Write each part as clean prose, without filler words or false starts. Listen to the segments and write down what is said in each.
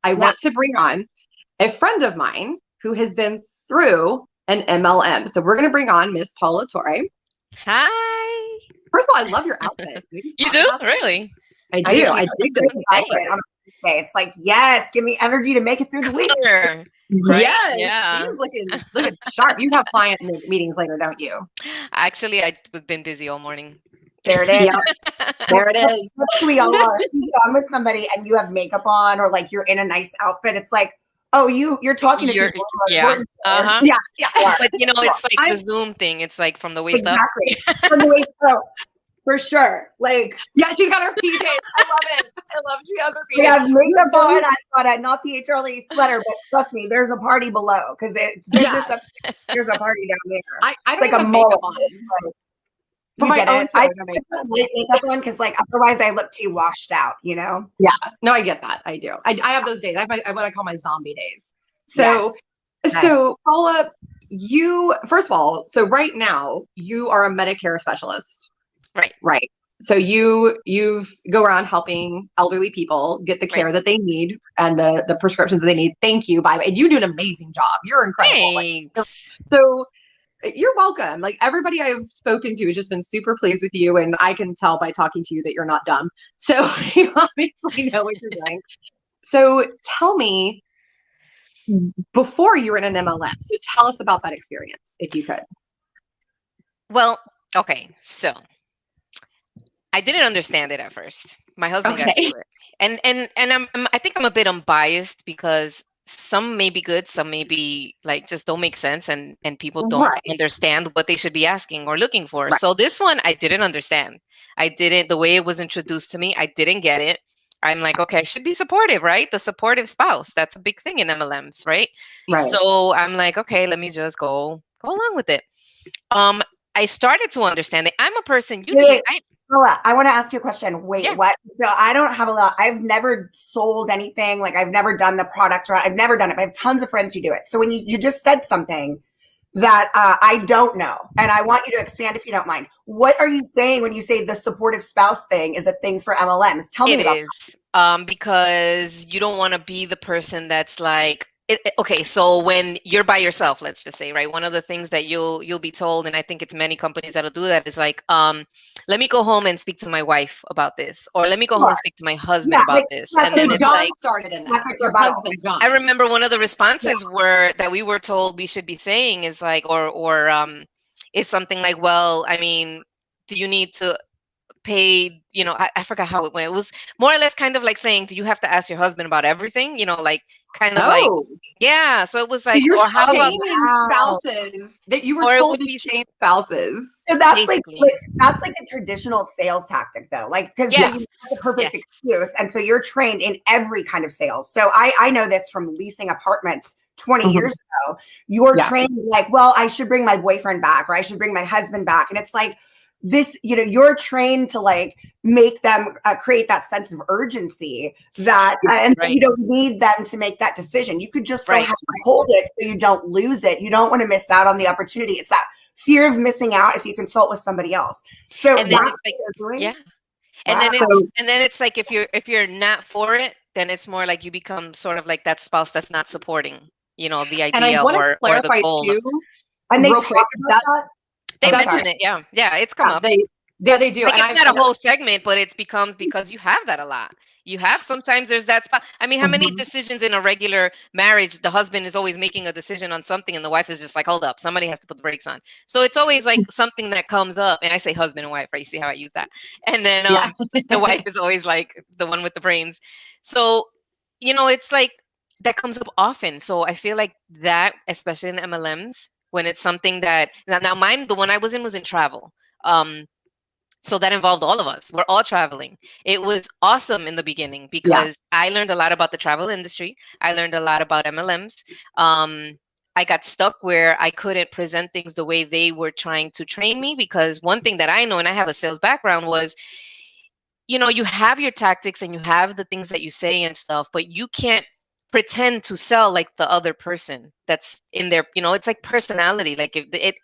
I want to bring on a friend of mine who has been through an MLM. So we're going to bring on Miss Paola Torre. Hi. First of all, I love your outfit. You do? Really? I do. I do. It's like, yes, give me energy to make it through the week. Right? Yes. Yeah. She's looking sharp. You have client meetings later, don't you? Actually, I've been busy all morning. There it is. Yep. There it is. We all are. If you're on with somebody and you have makeup on, or like you're in a nice outfit, it's like, oh, you're talking to people. Yeah. Yeah. But it's like the Zoom thing. It's like from the waist up. Exactly. From the waist up. For sure. Like, yeah, she's got her PJs. I love it. I love she has her PJs. We have makeup on. I got a not the HRLE sweater, but trust me, there's a party below because it's business up. There's a party down there. I don't it's like a makeup on. For my own I put makeup on because like otherwise I look too washed out, Yeah. No, I get that. I do. I have those days. I have what I call my zombie days. So Paola, you first of all, so right now you are a Medicare specialist. Right. So you go around helping elderly people get the care that they need and the prescriptions that they need. Thank you. Bye. And you do an amazing job. You're incredible. Like, so you're welcome. Like everybody I've spoken to has just been super pleased with you. And I can tell by talking to you that you're not dumb. So you obviously know what you're doing. So tell me, before you were in an MLM, so tell us about that experience, if you could. Well, okay. So I didn't understand it at first. My husband got to it. And I think I'm a bit unbiased because some may be good, some may be like just don't make sense and people don't understand what they should be asking or looking for. So this one I didn't understand. The way it was introduced to me, I didn't get it. I'm like, okay, I should be supportive, right? The supportive spouse. That's a big thing in MLMs, right? So I'm like, okay, let me just go along with it. I started to understand it. I'm a person, I want to ask you a question. Wait, what? So I don't have a lot. I've never sold anything. Like I've never done the product, or I've never done it, but I have tons of friends who do it. So when you just said something that I don't know, and I want you to expand if you don't mind. What are you saying when you say the supportive spouse thing is a thing for MLMs? Tell me about that. Because you don't want to be the person that's like, okay, so when you're by yourself, let's just say, right? One of the things that you'll be told, and I think it's many companies that'll do that, is like, let me go home and speak to my wife about this, or let me go home and speak to my husband about this. And then it's like, started in that. Your husband, John. I remember one of the responses that we were told we should be saying is like, or it's something like, well, I mean, do you need to pay, I forgot how it went. It was more or less kind of like saying, do you have to ask your husband about everything? Like kind of like, yeah. So it was like, you're or how about spouses that you were told to shame spouses. So that's that's like a traditional sales tactic though. Like, because you have the perfect excuse. And so you're trained in every kind of sales. So I know this from leasing apartments 20 years ago. You're trained like, well, I should bring my boyfriend back, or I should bring my husband back. And it's like, this, you're trained to like make them create that sense of urgency that, and you don't need them to make that decision. You could just go ahead and hold it so you don't lose it. You don't want to miss out on the opportunity. It's that fear of missing out if you consult with somebody else. So and then it's like, and then it's like, if you're not for it, then it's more like you become sort of like that spouse that's not supporting, the idea or the goal. Too, and they talk about that. They mention it, yeah, it's come up. They do. Like, it's not a whole segment, but it's becomes because you have that a lot. You have sometimes there's that spot. I mean, how many decisions in a regular marriage, the husband is always making a decision on something, and the wife is just like, hold up, somebody has to put the brakes on. So it's always like something that comes up, and I say husband and wife, right? You see how I use that? And then the wife is always like the one with the brains. So it's like that comes up often. So I feel like that, especially in the MLMs. When it's something that now mine, the one I was in travel. So that involved all of us. We're all traveling. It was awesome in the beginning because I learned a lot about the travel industry. I learned a lot about MLMs. I got stuck where I couldn't present things the way they were trying to train me, because one thing that I know, and I have a sales background, was, you have your tactics and you have the things that you say and stuff, but you can't pretend to sell like the other person that's in there. It's like personality. Like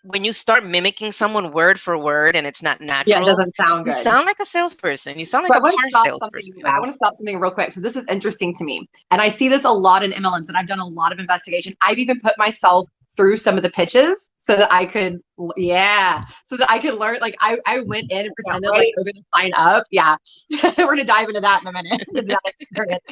when you start mimicking someone word for word and it's not natural, it doesn't sound good. You sound like a salesperson. You sound like a car salesperson. I want to stop something real quick. So this is interesting to me. And I see this a lot in MLMs, and I've done a lot of investigation. I've even put myself through some of the pitches so that I could, learn. Like I went in and pretended like I was going to sign up. Yeah. We're going to dive into that in a minute. That experience.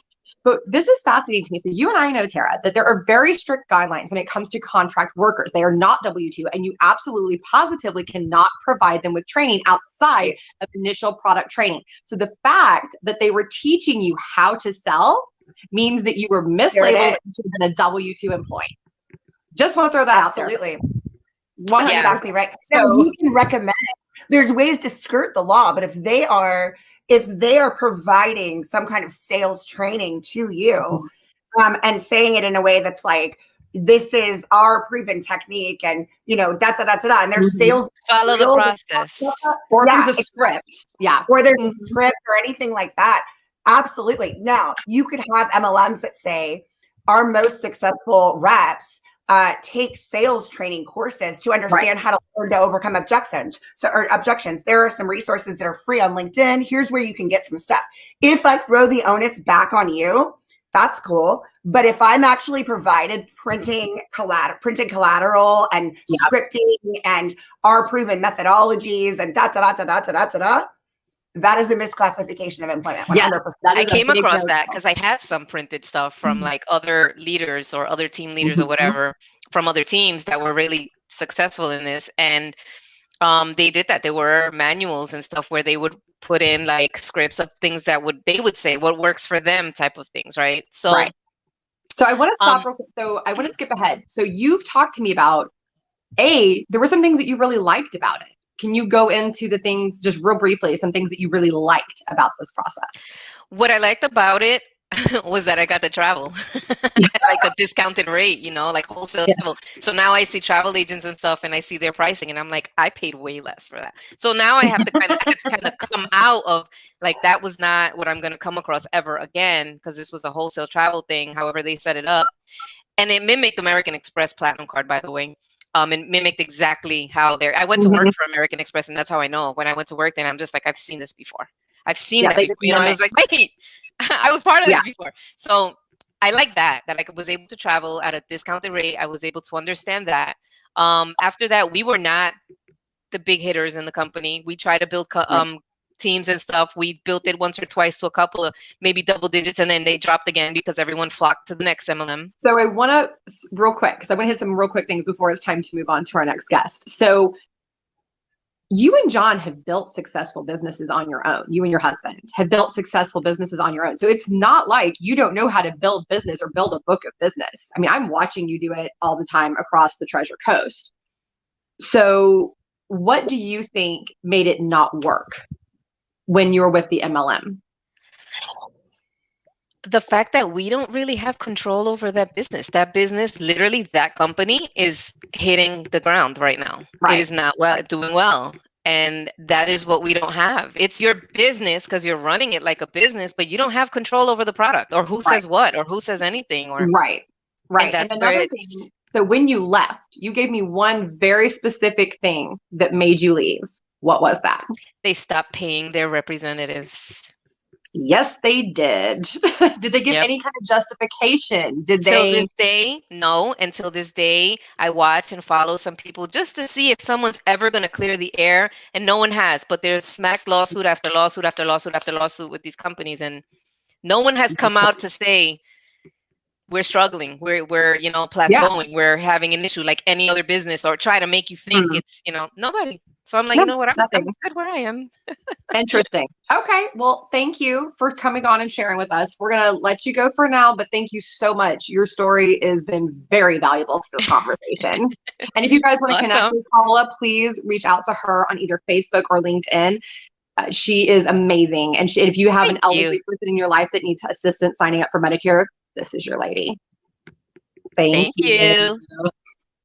But this is fascinating to me. So you and I know, Tara, that there are very strict guidelines when it comes to contract workers. They are not W-2, and you absolutely positively cannot provide them with training outside of initial product training. So the fact that they were teaching you how to sell means that you were mislabeled and should have been a W-2 employee. Just want to throw that out there. Absolutely. Exactly right. So you can recommend, there's ways to skirt the law, but if they are providing some kind of sales training to you, and saying it in a way that's like, this is our proven technique, and and there's sales, follow the process, or there's a script, or there's a script or anything like that. Absolutely. Now you could have MLMs that say our most successful reps take sales training courses to understand how to learn to overcome objections. There are some resources that are free on LinkedIn. Here's where you can get some stuff. If I throw the onus back on you, that's cool. But if I'm actually provided printing collateral and scripting and our proven methodologies and that is a misclassification of employment. 100%. I came across that because I had some printed stuff from like other leaders or other team leaders or whatever from other teams that were really successful in this. And they did that. There were manuals and stuff where they would put in like scripts of things that they would say what works for them type of things. Right. So I want to stop real quick. So I want to skip ahead. So you've talked to me about, there were some things that you really liked about it. Can you go into the things just real briefly, some things that you really liked about this process? What I liked about it was that I got to travel at like a discounted rate, like wholesale travel. So now I see travel agents and stuff and I see their pricing and I'm like, I paid way less for that. So now I have to kind of come out of like, that was not what I'm going to come across ever again, because this was the wholesale travel thing, however they set it up. And it mimicked American Express Platinum Card, by the way. And mimicked exactly how I went to work for American Express, and that's how I know. When I went to work, then I'm just like, I've seen this before. I've seen that before. I was like, wait, I was part of this before. So I like that I was able to travel at a discounted rate. I was able to understand that. After that, we were not the big hitters in the company. We tried to build teams and stuff. We built it once or twice to a couple of maybe double digits, and then they dropped again because everyone flocked to the next MLM. So I want to real quick, because I want to hit some real quick things before it's time to move on to our next guest. So you and John have built successful businesses on your own. You and your husband have built successful businesses on your own. So it's not like you don't know how to build business or build a book of business. I mean, I'm watching you do it all the time across the Treasure Coast. So what do you think made it not work when you were with the MLM? The fact that we don't really have control over that business. That business, literally, that company is hitting the ground right now. It is not doing well. And that is what we don't have. It's your business because you're running it like a business, but you don't have control over the product or who says what or who says anything. Right. And that's where so when you left, you gave me one very specific thing that made you leave. What was that? They stopped paying their representatives. Yes, they did. Did they give any kind of justification? Till this day, no. Until this day, I watch and follow some people just to see if someone's ever going to clear the air, and no one has. But there's smack lawsuit after lawsuit after lawsuit after lawsuit with these companies, and no one has come out to say we're struggling, we're plateauing, we're having an issue like any other business, or try to make you think it's nobody. So I'm like, you know what? I'm good where I am. Interesting. Okay. Well, thank you for coming on and sharing with us. We're going to let you go for now, but thank you so much. Your story has been very valuable to this conversation. And if you guys want to connect with Paola, please reach out to her on either Facebook or LinkedIn. She is amazing. And if you have an elderly person in your life that needs assistance signing up for Medicare, this is your lady. Thank you.